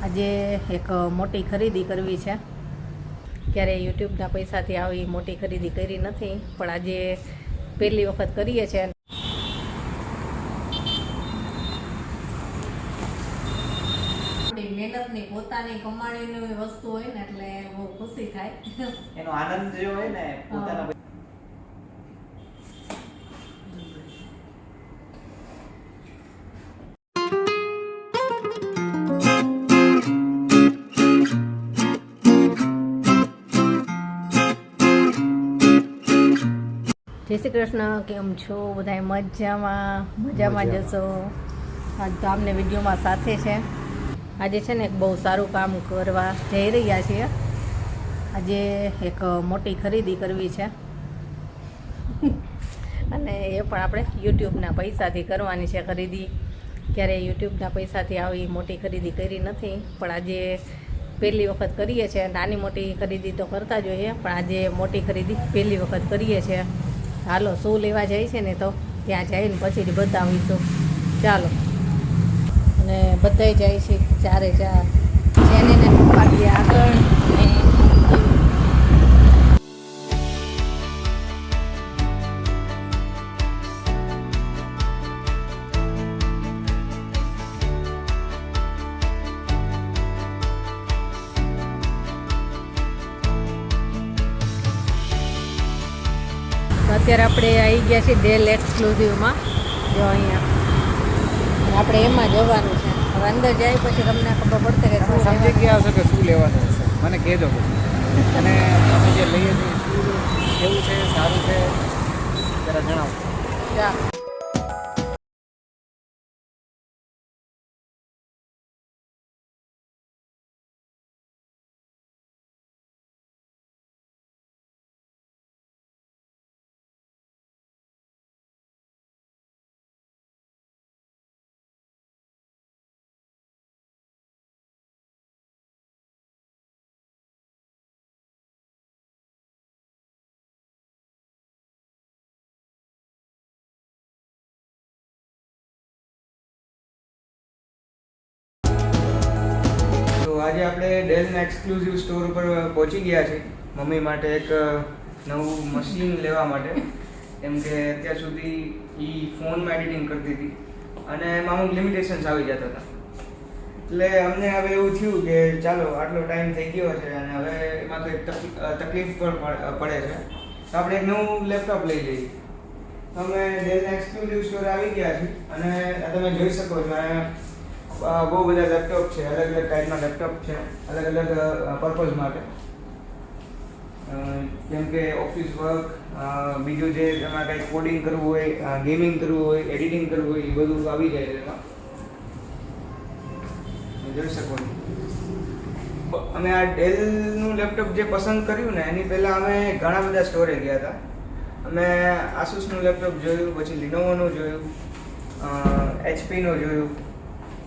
આજે એક મોટી ખરીદી કરવી છે. ક્યારે યુટ્યુબના પૈસાથી આવી મોટી ખરીદી કરી નથી, પણ આજે પહેલી વખત કરીએ છીએ. મહેનતની પોતાની કમાણીની વસ્તુ હોય ને એટલે બહુ ખુશી થાય. એનો આનંદ જો હોય ને પોતાના જય શ્રી કૃષ્ણ. કેમ છો બધા? મજામાં જશો. આજ તો આમને વિડીયોમાં સાથે છે. આજે છે ને એક બહુ સારું કામ કરવા જઈ રહ્યા છીએ. આજે એક મોટી ખરીદી કરવી છે અને એ પણ આપણે યુટ્યુબના પૈસાથી કરવાની છે ખરીદી. ક્યારે યુટ્યુબના પૈસાથી આવી મોટી ખરીદી કરી નથી, પણ આજે પહેલી વખત કરીએ છીએ. નાની મોટી ખરીદી તો કરતા જ હોઈએ, પણ આજે મોટી ખરીદી પહેલી વખત કરીએ છીએ. હાલો, શું લેવા જાય છે ને તો ત્યાં જઈને પછી જ બતાવીશું. ચાલો. અને બધાય જાય છે ચારે ચાર. જેને પાડીએ આગળ ને અત્યારે આપણે આવી ગયા છીએ ડેલ એક્સક્લુઝિવમાં. જો અહીંયા આપણે એમાં જવાનું છે. હવે અંદર જાય પછી તમને ખબર પડશે કે શું સમજી ગયા હશે કે શું લેવાનું હશે. મને કહેજો અને અમે જે લઈએ છીએ શું કેવું છે, સારું છે, જરા જણાવો. ચાલો. તો આજે આપણે ડેલના એક્સક્લુઝિવ સ્ટોર ઉપર પહોંચી ગયા છીએ મમ્મી માટે એક નવું મશીન લેવા માટે. કેમ કે અત્યાર સુધી એ ફોનમાં એડિટિંગ કરતી હતી અને એમાં અમુક લિમિટેશન્સ આવી જતા હતા. એટલે અમને હવે એવું થયું કે ચાલો આટલો ટાઈમ થઈ ગયો છે અને હવે એમાં તો એક તકલીફ પણ પડે છે, તો આપણે એક નવું લેપટોપ લઈ લઈએ. અમે ડેલના એક્સક્લુઝિવ સ્ટોર આવી ગયા છીએ અને તમે જોઈ શકો છો બહુ બધા લેપટોપ છે. અલગ અલગ ટાઈપના લેપટોપ છે, અલગ અલગ પર્પઝ માટે. જેમ કે ઓફિસ વર્ક, બીજું જે તમારે કંઈ કોડિંગ કરવું હોય, ગેમિંગ કરવું હોય, એડિટિંગ કરવું હોય, એ બધું આવી જાય છે એમાં. જોઈ શકો છો. અમે આ ડેલનું લેપટોપ જે પસંદ કર્યું ને એની પહેલાં અમે ઘણા બધા સ્ટોરે ગયા હતા. અમે આસુસનું લેપટોપ જોયું, પછી લિનોવોનું જોયું, એચપીનું જોયું,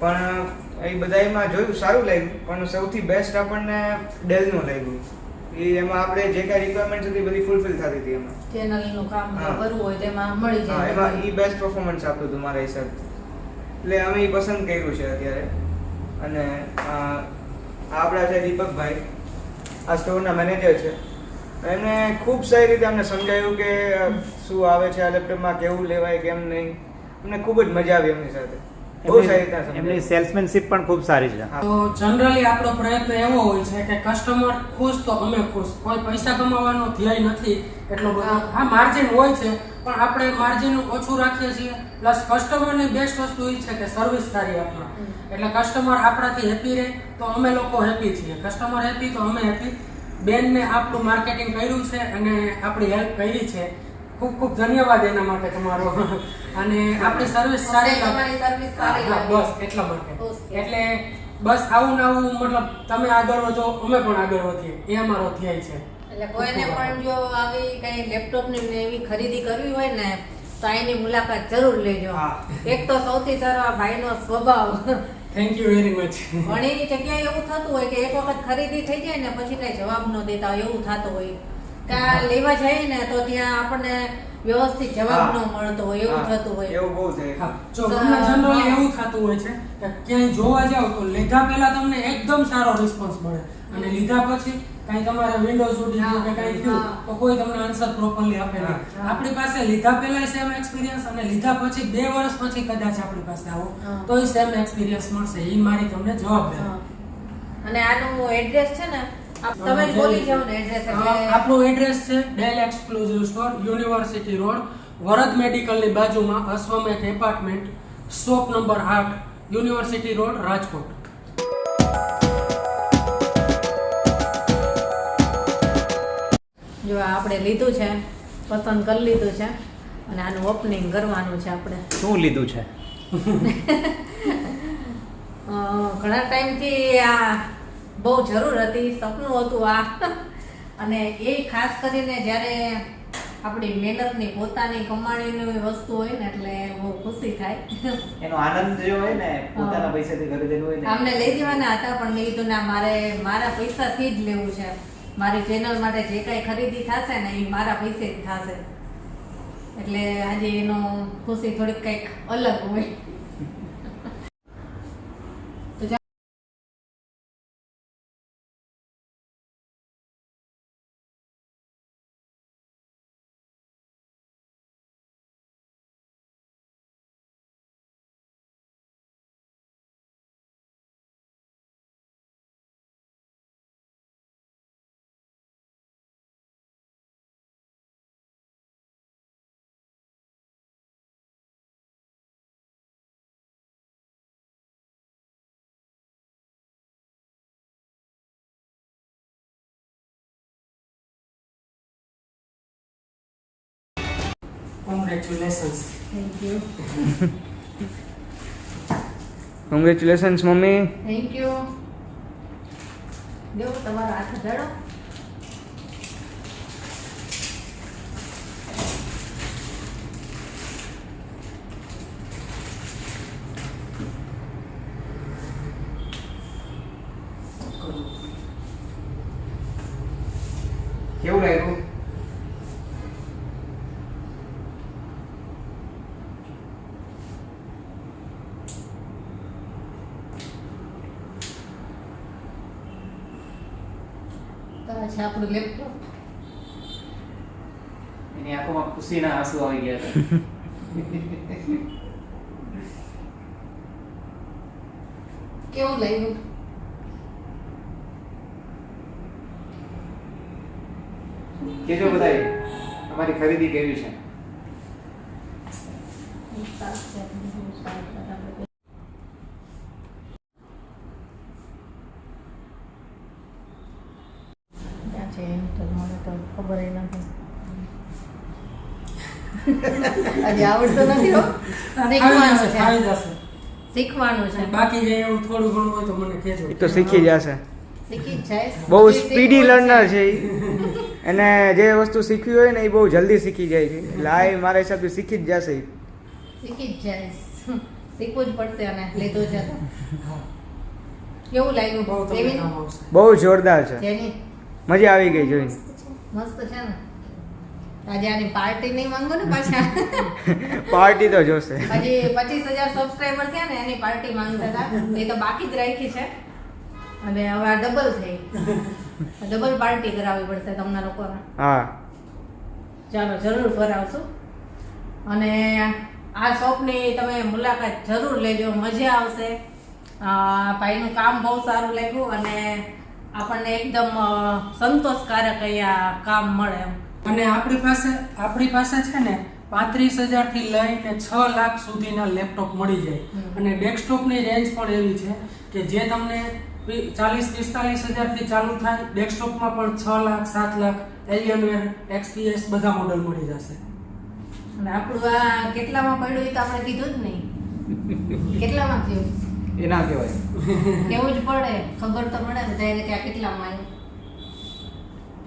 પણ એ બધામાં જોયું સારું લાગ્યું, પણ સૌથી બેસ્ટ આપણને ડેલનું લાગ્યું. એ એમાં આપણે જે કાંઈ રિક્વાયરમેન્ટ હતી બધી ફૂલફિલ થતી હતી. એમાં ચેનલનું કામ કરવું હોય તેમાં મળી જાય. એમાં એ બેસ્ટ પરફોર્મન્સ આપતું હતું મારા હિસાબથી. એટલે અમે એ પસંદ કર્યું છે અત્યારે. અને આપણા છે દીપકભાઈ, આ સ્ટોરના મેનેજર છે. એમને ખૂબ સારી રીતે અમને સમજાવ્યું કે શું આવે છે આ લેપટોપમાં, કેવું લેવાય, કેમ નહીં. અમને ખૂબ જ મજા આવી એમની સાથે. બહુ સારી રીતે એમની સેલ્સમેનશિપ પણ ખૂબ સારી છે. તો જનરલી આપણો પ્રયત્ન એવો હોય છે કે કસ્ટમર ખુશ તો અમે ખુશ. કોઈ પૈસા કમાવાનો ધ્યેય નથી એટલો બધો. હા, માર્જિન હોય છે, પણ આપણે માર્જિન ઓછું રાખીએ છીએ. પ્લસ કસ્ટમરની બેસ્ટ વસ્તુ એ છે કે સર્વિસ સારી આપણા. એટલે કસ્ટમર આપણાથી હેપી રહે તો અમે લોકો હેપી છીએ. કસ્ટમર હેપી તો અમે હેપી. બેનને આપણું માર્કેટિંગ કર્યું છે અને આપણી હેલ્પ કરી છે. ખૂબ ખૂબ ધન્યવાદ એના માટે તમારો. અને આપણી સર્વિસ સારી તમારી સર્વિસ સારી લાગે. બસ એટલા માટે. એટલે બસ આવું ને આવું, મતલબ તમે આગળ વધો, અમે પણ આગળ વધીએ, એ અમારો ધ્યેય છે. એટલે કોઈને પણ જો આવી કઈ લેપટોપની ને એવી ખરીદી કરવી હોય ને તો અહીંની મુલાકાત જરૂર લેજો. એક તો સૌથી સારો આ ભાઈનો સ્વભાવ. Thank you very much. ઘણી જગ્યાએ એવું થતું હોય કે એક વખત ખરીદી થઈ જાય ને પછી કઈ જવાબ ન દેતા હોય, એવું થતું હોય. ત્યાં લેવા જઈએ ને તો ત્યાં આપણને વ્યવસ્થિત જવાબ ન મળતો હોય એવું હા, થતું હોય. એવું બહુ થાય. હા, જો તમને જનરલી એવું થતું હોય છે કે ક્યાંય જોવા જાવ તો લીધા પહેલા તમને એકદમ સારો રિસ્પોન્સ મળે અને લીધા પછી કાંઈ તમારે વિન્ડોઝ ઉડી ગયું કે કાંઈ થયું તો કોઈ તમને આન્સર પ્રોપરલી આપે નહીં. આપણી પાસે લીધા પહેલા સેમ એક્સપિરિયન્સ અને લીધા પછી 2 વર્ષ પછી કદાચ આપણી પાસે આવો તો સેમ એક્સપિરિયન્સ મળશે. એ મારી તમને જવાબદારી. હા. અને આનું એડ્રેસ છે ને તમે જ બોલી જાઓ ને એડ્રેસ એટલે આપણું એડ્રેસ છે Dell exclusive store, university road, Varad મેડિકલની બાજુમાં, Ashwamegh apartment, shop number 8, university road, Rajkot. જો આ આપણે લીધું છે, પસંદ કરી લીધું છે અને આનું ઓપનિંગ કરવાનું છે આપણે. શું લીધું છે? ઘણા ટાઈમથી આ બહુ જરૂર હતી, સપનું હતું આ. અને એ ખાસ કરીને જ્યારે આપણી મહેનતની પોતાની કમાણીની વસ્તુ હોય ને એટલે બહુ ખુશી થાય. એનો આનંદ જો હોય ને પોતાના પૈસાથી ખરીદેલું હોય ને. આમને લઈ દેવાના હતા પણ મેં કીધું ના, મારે મારા પૈસાથી જ લેવું છે. મારી ચેનલ માટે જે કાંઈ ખરીદી થશે ને એ મારા પૈસેથી થશે. એટલે આજે એનો ખુશી થોડીક કંઈક અલગ હોય. Congratulations. Thank you. Congratulations mummy. Thank you. જો તમારો હાથ ધડો. કેવું લાગ્યું? તો આ છે આપણું લેપટોપ. એની આંખોમાં ખુશીના આંસુ આવી ગયા હતા. કેવું લાગ્યું? કેજો બધાય તમારી ખરીદી કેવી છે? ક્યાં છે એમ તો મને તો ખબર નથી. હજી આવડતું નથી હો. શીખવાનું છે. આવી જશે. શીખવાનું છે. બાકી જે એવું થોડું ઘણું હોય તો મને કહેજો. એ તો શીખી જશે. શીખી જ જાય. બહુ સ્પીડી લર્નર છે ઈ. અને જે વસ્તુ શીખવી હોય ને એ બહુ જલ્દી શીખી જાય છે. એટલે આ ઈ મારા હિસાબથી શીખી જ જશે ઈ. શીખી જ જાય. શીખવું જ પડશે અને લીધું છે તો. કેવું લાગ્યું? બહુ તમને કેવી? કામ આવશે. બહુ જોરદાર છે. જેની મજા આવી ગઈ જોઈને. મસ્ત છે ને. આજે આની પાર્ટી નહીં માંગો ને પાછા. પાર્ટી તો જોશે. હજી 25,000 સબસ્ક્રાઇબર થયા ને એની પાર્ટી માંગતા હતા. એ તો બાકી જ રાખી છે. અને હવે આ ડબલ થઈ. ડબલ પાર્ટી કરાવવી પડશે તમને લોકોને. હા. ચાલો જરૂર કરાવશું. અને આ શોપની તમે મુલાકાત જરૂર લેજો, મજા આવશે. ભાઈનું કામ બહુ સારું લાગ્યું અને આપણને એકદમ સંતોષકારક અહીંયા કામ મળે એમ. અને આપણી પાસે છે ને 35,000 થી લઈને 6 લાખ સુધીના લેપટોપ મળી જાય. અને ડેસ્કટોપની રેન્જ પણ એવી છે કે જે તમને 40-45,000 થી ચાલુ થાય. ડેસ્કટોપમાં પણ 6 લાખ 7 લાખ એલિયનવેર, XPS બધા મોડલ મળી જશે. અને આપણું આ કેટલામાં પડ્યું એ તો આપણે કીધું જ નહીં. કેટલામાં થયું એ ના કહેવાય. કેવું જ પડે, ખબર તો પડે બધાને કે આ કેટલામાં આવ્યું.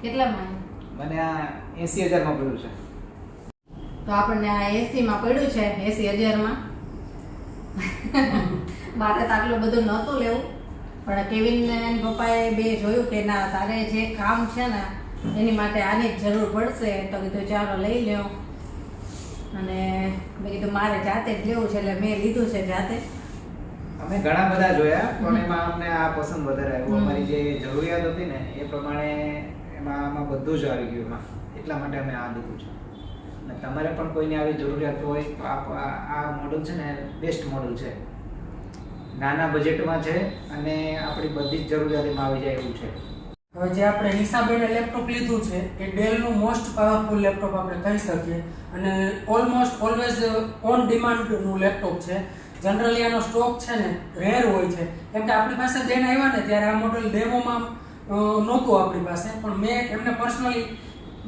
કેટલામાં આવ્યું? મને આ 80,000 માં પડ્યું છે. તો આપણને આ 80 માં પડ્યું છે. 80,000 માં. મારે તો આટલું બધું નહોતું લેવું પણ કેવિન ને એના પપ્પાએ બે જોયું કે ના તારે જે કામ છે ને એની માટે આની જ જરૂર પડશે તો કીધું ચાલો લઈ લ્યો. અને મેં કીધું મારે જાતે જ લેવું છે એટલે મેં લીધું છે જાતે. અમે ઘણા બધા જોયા પણ એમાં અમને આ પસંદ વધારે આવ્યું. અમારી જે જરૂરિયાત હતી ને એ પ્રમાણે આમાં બધું જ આવી ગયું એમાં, એટલા માટે અમે આ લીધું છે. અને તમારે પણ કોઈને આવી જરૂરિયાત હોય તો આ મોડલ છે ને બેસ્ટ મોડલ છે, નાના બજેટમાં છે અને આપણી બધી જ જરૂરિયાત એમાં આવી જાય એવું છે. હવે જે આપણે હિસાબેને લેપટોપ લીધું છે એ ડેલનું મોસ્ટ પાવરફુલ લેપટોપ આપણે કહી શકીએ અને ઓલમોસ્ટ ઓલવેઝ ઓન ડિમાન્ડનું લેપટોપ છે. જનરલી આનો સ્ટોક છે ને રેર હોય છે, કેમ કે આપણી પાસે બેન આવ્યા ને ત્યારે આ મોડલ ડેમોમાં નહોતું આપણી પાસે, પણ મેં એમને પર્સનલી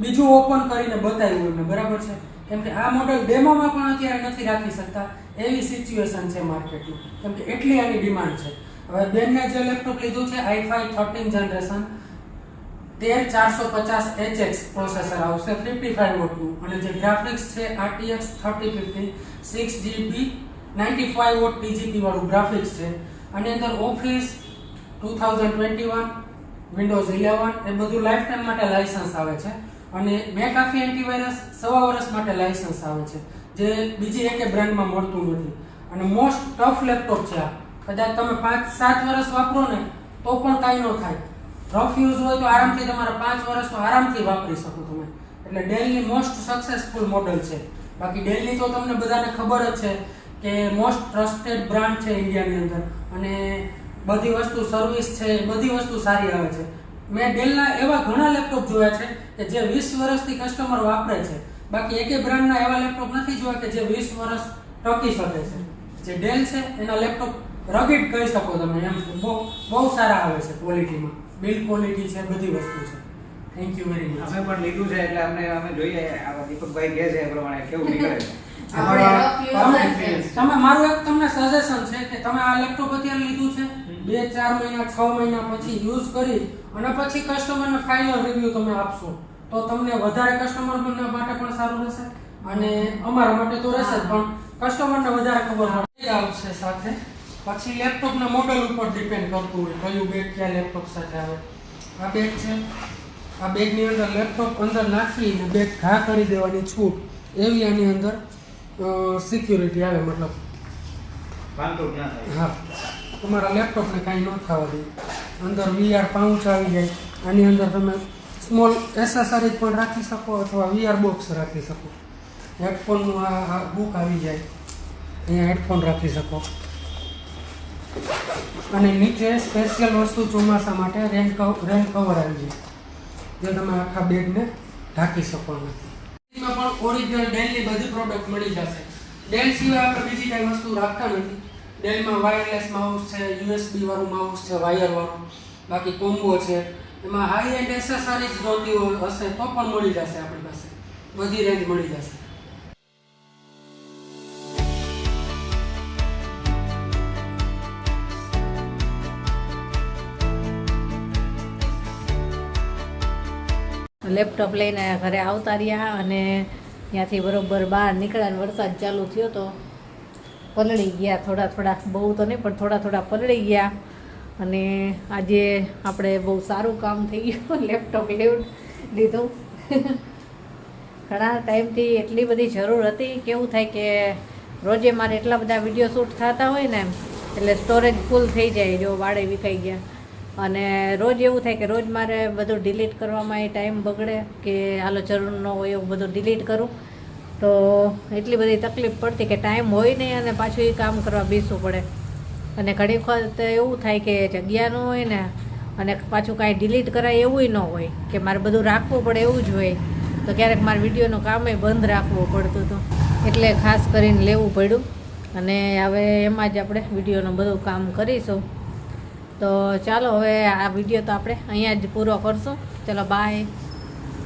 બીજું ઓપન કરીને બતાવ્યું એમને, બરાબર છે. કેમ કે આ મોડલ ડેમોમાં પણ અત્યારે નથી રાખી શકતા એવી સિચ્યુએશન છે માર્કેટની, કેમ કે એટલી આની ડિમાન્ડ છે. હવે બેનને જે લેપટોપ લીધું છે i5 13 જનરેશન 10450HX પ્રોસેસર આવશે 55 વોટનું, અને જે ગ્રાફિક્સ છે RTX 3050 6GB 95 વોટ DGP વાળું ગ્રાફિક્સ છે. આની અંદર ઓફિસ 2021 વિન્ડોઝ 11 એ બધું લાઈફ ટાઈમ માટે લાયસન્સ આવે છે, અને મેકાફી એન્ટીવાયરસ 1.5 વર્ષ માટે લાયસન્સ આવે છે, જે બીજી એકે બ્રાન્ડમાં મળતું નથી. અને મોસ્ટ ટફ લેપટોપ છે આ, કદાચ તમે 5-7 વર્ષ વાપરો ને તો પણ કાંઈ ન થાય. રફ યુઝ હોય તો આરામથી તમારા 5 વર્ષ તો આરામથી વાપરી શકો તમે. એટલે ડેલની મોસ્ટ સક્સેસફુલ મોડલ છે. બાકી ડેલની તો તમને બધાને ખબર જ છે કે મોસ્ટ ટ્રસ્ટેડ બ્રાન્ડ છે ઇન્ડિયાની અંદર, અને બધી વસ્તુ સર્વિસ છે બધી વસ્તુ સારી આવે છે. મેં ડેલના એવા ઘણા લેપટોપ જોયા છે કે જે 20 વર્ષથી કસ્ટમર વાપરે છે, બાકી એકે બ્રાન્ડના એવા લેપટોપ નથી જોયા કે જે 20 વર્ષ ટકી શકે છે. જે ડેલ છે એના લેપટોપ રગીડ કહી શકો તમે, એમ બહુ સારા આવે છે ક્વોલિટીમાં, બિલ્ડ ક્વોલિટી છે, બધી વસ્તુ છે. Thank you very much. અમે પણ લીધું છે એટલે અમે જોઈએ આ દીપકભાઈ કહે છે એ પ્રમાણે કેવું નીકળે છે. આપણે rough use જ છે. તમે મારું એક તમને સજેશન છે કે તમે આ લેપટોપ અત્યારે લીધું છે 2-4 મહિના 6 મહિના પછી યુઝ કરી અને પછી કસ્ટમરને ફાઇનલ રિવ્યુ તમે આપશો તો તમને વધારે કસ્ટમર માટે પણ સારું રહેશે અને અમારા માટે તો રહેશે જ, પણ કસ્ટમરને વધારે ખબર પડે આવશે સાથે. પછી લેપટોપના મોડલ ઉપર ડિપેન્ડ કરતું હોય કયું બેગ કયા લેપટોપ સાથે આવે. આ બેગ છે, આ બેગની અંદર લેપટોપ અંદર નાખીને બેગ ઘા કરી દેવાની છૂટ એવી આની અંદર સિક્યુરિટી આવે, મતલબ વાંધો ના થાય. હા, તમારા લેપટોપને કાંઈ ન થવા દે. અંદર VR પાઉચ આવી જાય, આની અંદર તમે સ્મોલ એસેસરીઝ પણ રાખી શકો અથવા VR બોક્સ રાખી શકો. હેડફોનનું આ બુક આવી જાય, અહીંયા હેડફોન રાખી શકો. અને નીચે સ્પેશિયલ વસ્તુ ચોમાસા માટે રેન કવર આવી જાય, જે તમે આખા બેગને ઢાંકી શકો નથી. એમાં પણ ઓરિજિનલ ડેલની બધી પ્રોડક્ટ મળી જશે. ડેલ સિવાય આપણે બીજી કાંઈ વસ્તુ રાખતા નથી. ડેલમાં વાયરલેસ માઉસ છે, USB વાળું માઉસ છે, વાયર વાળું, બાકી કોમ્બો છે. એમાં હાઈ એન્ડ એસેસરીઝ જોતી હશે તો પણ મળી જશે આપણી પાસે, બધી રેન્જ મળી જશે. લેપટોપ લઈને ઘરે આવતા રહ્યા અને ત્યાંથી બરોબર બહાર નીકળ્યા અને વરસાદ ચાલુ થયો તો પલળી ગયા થોડા, બહુ તો નહીં પણ થોડા પલળી ગયા. અને આજે આપણે બહુ સારું કામ થઈ ગયું, લેપટોપ લીધું. ઘણા ટાઈમથી એટલી બધી જરૂર હતી. કેવું થાય કે રોજે મારે એટલા બધા વિડીયો શૂટ થતા હોય ને એટલે સ્ટોરેજ ફૂલ થઈ જાય, જો વાળે વિખાઈ ગયા. અને રોજ એવું થાય કે રોજ મારે બધું ડિલીટ કરવામાં એ ટાઈમ બગડે કે હાલો જરૂર ન હોય એવું બધું ડિલીટ કરું, તો એટલી બધી તકલીફ પડતી કે ટાઈમ હોય નહીં અને પાછું એ કામ કરવા બેસવું પડે. અને ઘણી વખત એવું થાય કે જગ્યા ન હોય ને અને પાછું કાંઈ ડિલીટ કરાય એવું ન હોય કે મારે બધું રાખવું પડે એવું જ હોય, તો ક્યારેક મારે વિડીયોનું કામે બંધ રાખવું પડતું હતું, એટલે ખાસ કરીને લેવું પડ્યું. અને હવે એમાં જ આપણે વિડીયોનું બધું કામ કરીશું. તો ચાલો હવે આ વિડીયો તો આપણે અહીંયા જ પૂરો કરશું. ચલો બાય.